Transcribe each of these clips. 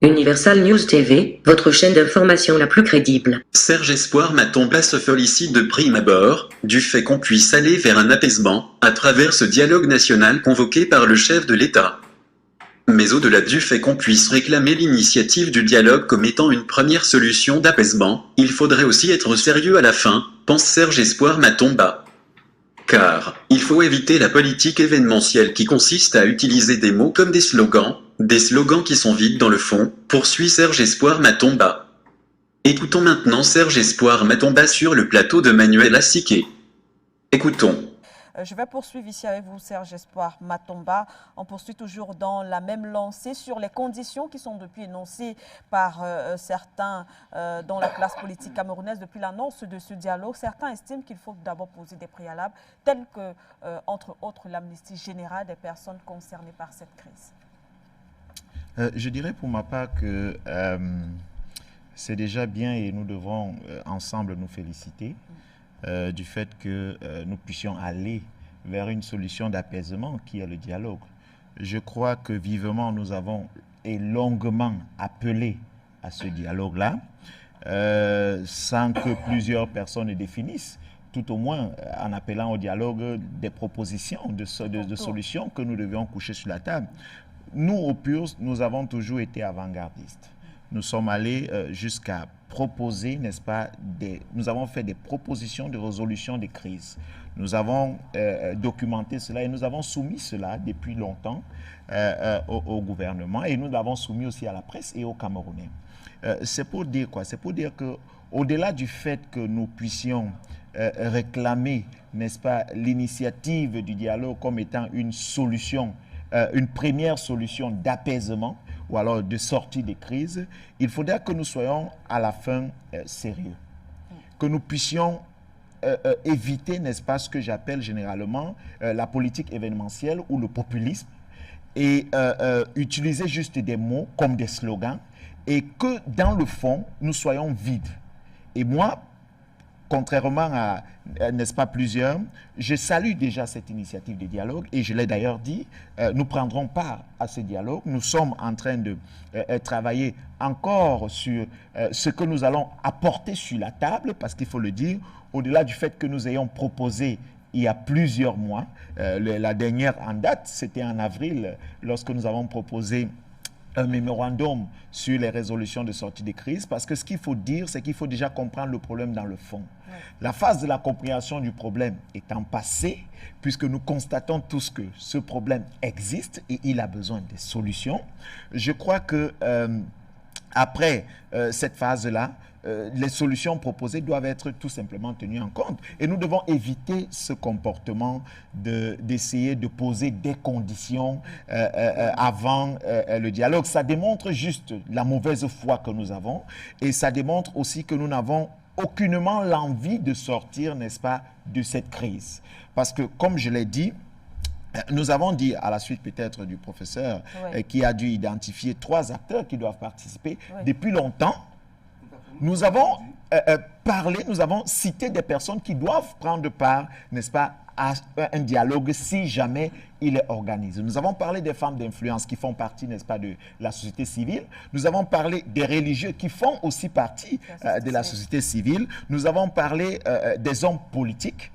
Universal News TV, votre chaîne d'information la plus crédible. Serge Espoir Matomba se félicite de prime abord du fait qu'on puisse aller vers un apaisement à travers ce dialogue national convoqué par le chef de l'État. Mais au-delà du fait qu'on puisse réclamer l'initiative du dialogue comme étant une première solution d'apaisement, il faudrait aussi être sérieux à la fin, pense Serge Espoir Matomba. Car, il faut éviter la politique événementielle qui consiste à utiliser des mots comme des slogans qui sont vides dans le fond, poursuit Serge Espoir Matomba. Écoutons maintenant Serge Espoir Matomba sur le plateau de Manuel Assiqué. Écoutons. Je vais poursuivre ici avec vous, Serge Espoir Matomba. On poursuit toujours dans la même lancée sur les conditions qui sont depuis énoncées par certains dans la classe politique camerounaise depuis l'annonce de ce dialogue. Certains estiment qu'il faut d'abord poser des préalables, tels que, entre autres, l'amnistie générale des personnes concernées par cette crise. Je dirais pour ma part que c'est déjà bien et nous devons ensemble nous féliciter du fait que nous puissions aller vers une solution d'apaisement qui est le dialogue. Je crois que vivement nous avons et longuement appelé à ce dialogue-là sans que plusieurs personnes ne définissent, tout au moins en appelant au dialogue des propositions de solutions que nous devions coucher sur la table. Nous, au PUR, nous avons toujours été avant-gardistes. Nous sommes allés jusqu'à proposer, n'est-ce pas, nous avons fait des propositions de résolution des crises. Nous avons documenté cela et nous avons soumis cela depuis longtemps au gouvernement et nous l'avons soumis aussi à la presse et aux Camerounais. C'est pour dire quoi? C'est pour dire qu'au-delà du fait que nous puissions réclamer, n'est-ce pas, l'initiative du dialogue comme étant une solution, une première solution d'apaisement ou alors de sortie des crises, il faudra que nous soyons à la fin sérieux. Que nous puissions éviter, n'est-ce pas, ce que j'appelle généralement la politique événementielle ou le populisme et utiliser juste des mots comme des slogans et que dans le fond, nous soyons vides. Et moi, contrairement à, n'est-ce pas, plusieurs, je salue déjà cette initiative de dialogue et je l'ai d'ailleurs dit, nous prendrons part à ce dialogue. Nous sommes en train de travailler encore sur ce que nous allons apporter sur la table parce qu'il faut le dire, au-delà du fait que nous ayons proposé il y a plusieurs mois, la dernière en date, c'était en avril, lorsque nous avons proposé un mémorandum sur les résolutions de sortie de crise, parce que ce qu'il faut dire, c'est qu'il faut déjà comprendre le problème dans le fond. Oui. La phase de la compréhension du problème étant passée, puisque nous constatons tous que ce problème existe et il a besoin de solutions, je crois que après cette phase-là, les solutions proposées doivent être tout simplement tenues en compte. Et nous devons éviter ce comportement d'essayer de poser des conditions avant le dialogue. Ça démontre juste la mauvaise foi que nous avons et ça démontre aussi que nous n'avons aucunement l'envie de sortir, n'est-ce pas, de cette crise. Parce que, comme je l'ai dit, nous avons dit, à la suite peut-être du professeur, oui, qui a dû identifier 3 acteurs qui doivent participer, oui, depuis longtemps. Nous avons parlé, nous avons cité des personnes qui doivent prendre part, n'est-ce pas, à un dialogue si jamais il est organisé. Nous avons parlé des femmes d'influence qui font partie, n'est-ce pas, de la société civile. Nous avons parlé des religieux qui font aussi partie de la société civile. Nous avons parlé des hommes politiques,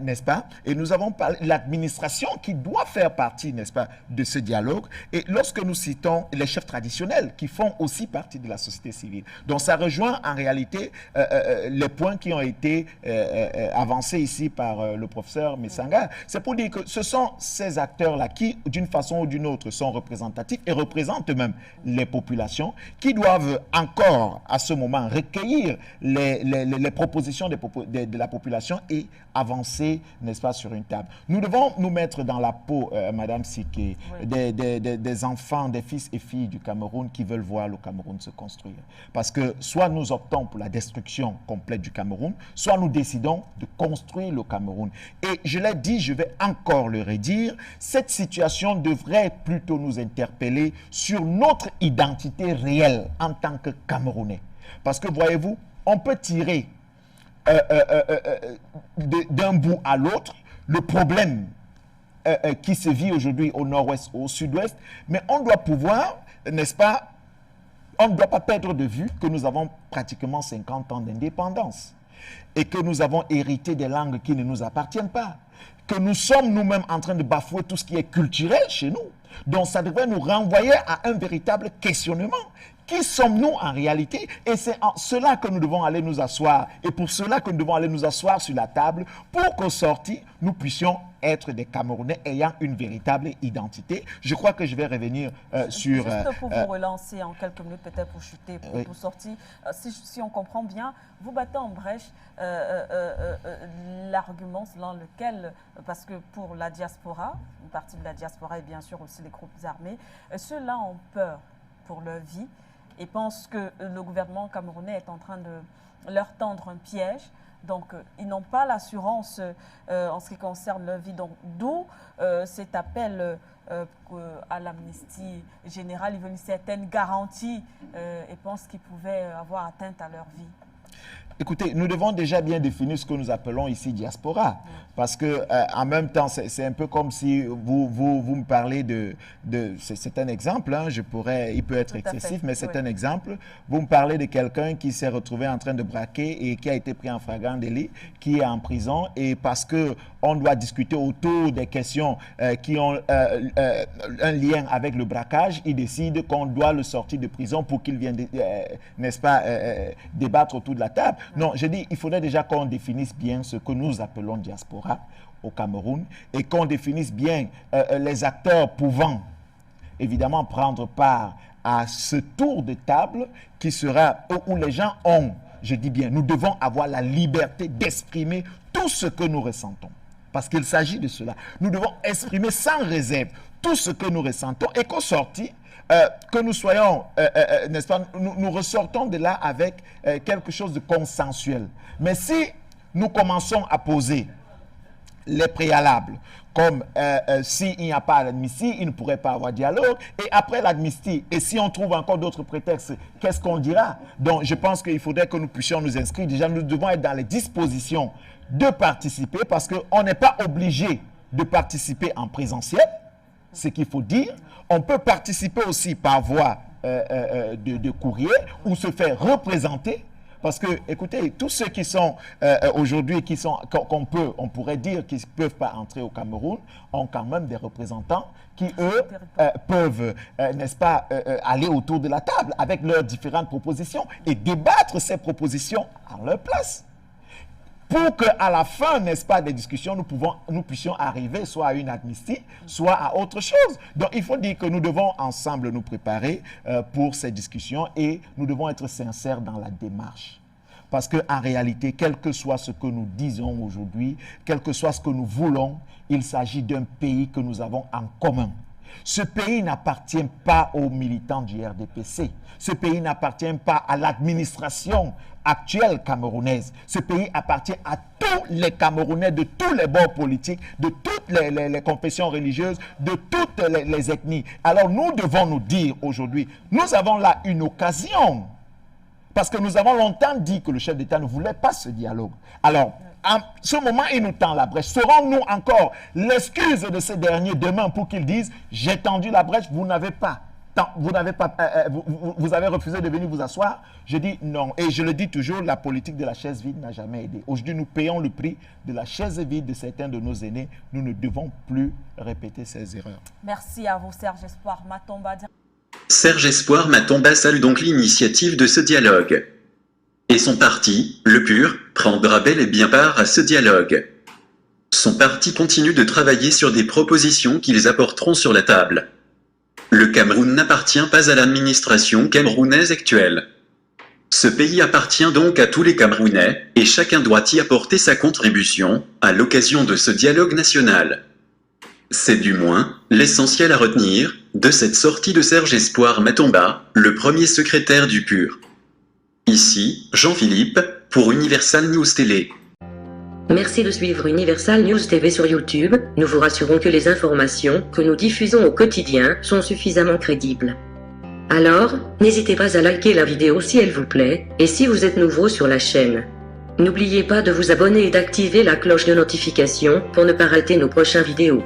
n'est-ce pas? Et nous avons parlé de l'administration qui doit faire partie, n'est-ce pas, de ce dialogue. Et lorsque nous citons les chefs traditionnels qui font aussi partie de la société civile. Donc ça rejoint en réalité les points qui ont été avancés ici par le professeur Messanga. C'est pour dire que ce sont ces acteurs-là qui, d'une façon ou d'une autre, sont représentatifs et représentent même les populations qui doivent encore, à ce moment, recueillir les propositions de la population et avancer, n'est-ce pas, sur une table. Nous devons nous mettre dans la peau, Madame Siké, oui, des enfants, des fils et filles du Cameroun qui veulent voir le Cameroun se construire. Parce que soit nous optons pour la destruction complète du Cameroun, soit nous décidons de construire le Cameroun. Et je l'ai dit, je vais encore le redire, cette situation devrait plutôt nous interpeller sur notre identité réelle en tant que Camerounais. Parce que, voyez-vous, on peut tirer d'un bout à l'autre le problème qui se vit aujourd'hui au nord-ouest, au sud-ouest, mais on doit pouvoir, n'est-ce pas, on ne doit pas perdre de vue que nous avons pratiquement 50 ans d'indépendance et que nous avons hérité des langues qui ne nous appartiennent pas, que nous sommes nous-mêmes en train de bafouer tout ce qui est culturel chez nous. Donc ça devrait nous renvoyer à un véritable questionnement. Qui sommes-nous en réalité? Et c'est en cela que nous devons aller nous asseoir. Et pour cela que nous devons aller nous asseoir sur la table pour qu'au sorti, nous puissions être des Camerounais ayant une véritable identité. Je crois que je vais revenir sur... Juste pour vous relancer en quelques minutes, peut-être pour chuter, pour sortir. Si on comprend bien, vous battez en brèche l'argument selon lequel, parce que pour la diaspora, une partie de la diaspora et bien sûr aussi les groupes armés, ceux-là ont peur pour leur vie et pensent que le gouvernement camerounais est en train de leur tendre un piège. Donc, ils n'ont pas l'assurance en ce qui concerne leur vie. Donc, d'où cet appel à l'amnistie générale. Ils veulent une certaine garantie et pensent qu'ils pouvaient avoir atteinte à leur vie. Écoutez, nous devons déjà bien définir ce que nous appelons ici diaspora. Parce que en même temps, c'est un peu comme si vous me parlez c'est un exemple, hein, il peut être excessif, mais c'est un exemple. Vous me parlez de quelqu'un qui s'est retrouvé en train de braquer et qui a été pris en flagrant délit, qui est en prison, et parce qu'on doit discuter autour des questions qui ont un lien avec le braquage, il décide qu'on doit le sortir de prison pour qu'il vienne, n'est-ce pas, débattre autour de la table. Non, je dis, il faudrait déjà qu'on définisse bien ce que nous appelons diaspora au Cameroun et qu'on définisse bien les acteurs pouvant évidemment prendre part à ce tour de table qui sera où les gens ont, je dis bien, nous devons avoir la liberté d'exprimer tout ce que nous ressentons. Parce qu'il s'agit de cela. Nous devons exprimer sans réserve tout ce que nous ressentons et qu'au sorti, que nous soyons, n'est-ce pas, nous ressortons de là avec quelque chose de consensuel. Mais si nous commençons à poser les préalables, comme s'il n'y a pas l'amnistie, il ne pourrait pas avoir dialogue, et après l'amnistie, et si on trouve encore d'autres prétextes, qu'est-ce qu'on dira? Donc je pense qu'il faudrait que nous puissions nous inscrire. Déjà, nous devons être dans les dispositions de participer, parce qu'on n'est pas obligé de participer en présentiel, ce qu'il faut dire. On peut participer aussi par voie de courrier ou se faire représenter. Parce que, écoutez, tous ceux qui sont aujourd'hui, on pourrait dire qu'ils ne peuvent pas entrer au Cameroun, ont quand même des représentants qui, eux, peuvent, n'est-ce pas, aller autour de la table avec leurs différentes propositions et débattre ces propositions à leur place. Pour qu'à la fin, n'est-ce pas, des discussions, nous puissions arriver soit à une amnistie, soit à autre chose. Donc, il faut dire que nous devons ensemble nous préparer pour ces discussions et nous devons être sincères dans la démarche. Parce qu'en réalité, quel que soit ce que nous disons aujourd'hui, quel que soit ce que nous voulons, il s'agit d'un pays que nous avons en commun. Ce pays n'appartient pas aux militants du RDPC. Ce pays n'appartient pas à l'administration actuelle camerounaise. Ce pays appartient à tous les Camerounais de tous les bords politiques, de toutes les confessions religieuses, de toutes les ethnies. Alors nous devons nous dire aujourd'hui, nous avons là une occasion. Parce que nous avons longtemps dit que le chef d'État ne voulait pas ce dialogue. Alors, à ce moment, il nous tend la brèche. Serons-nous encore l'excuse de ces derniers demain pour qu'ils disent « J'ai tendu la brèche, vous n'avez pas. Vous avez refusé de venir vous asseoir ?» Je dis non. Et je le dis toujours, la politique de la chaise vide n'a jamais aidé. Aujourd'hui, nous payons le prix de la chaise vide de certains de nos aînés. Nous ne devons plus répéter ces erreurs. Merci à vous, Serge Espoir Matomba. Serge Espoir Matomba salue donc l'initiative de ce dialogue. Et son parti, le PUR, prendra bel et bien part à ce dialogue. Son parti continue de travailler sur des propositions qu'ils apporteront sur la table. Le Cameroun n'appartient pas à l'administration camerounaise actuelle. Ce pays appartient donc à tous les Camerounais, et chacun doit y apporter sa contribution, à l'occasion de ce dialogue national. C'est du moins l'essentiel à retenir de cette sortie de Serge Espoir Matomba, le premier secrétaire du PUR. Ici, Jean-Philippe, pour Universal News Télé. Merci de suivre Universal News TV sur YouTube. Nous vous rassurons que les informations que nous diffusons au quotidien sont suffisamment crédibles. Alors, n'hésitez pas à liker la vidéo si elle vous plaît, et si vous êtes nouveau sur la chaîne. N'oubliez pas de vous abonner et d'activer la cloche de notification pour ne pas rater nos prochaines vidéos.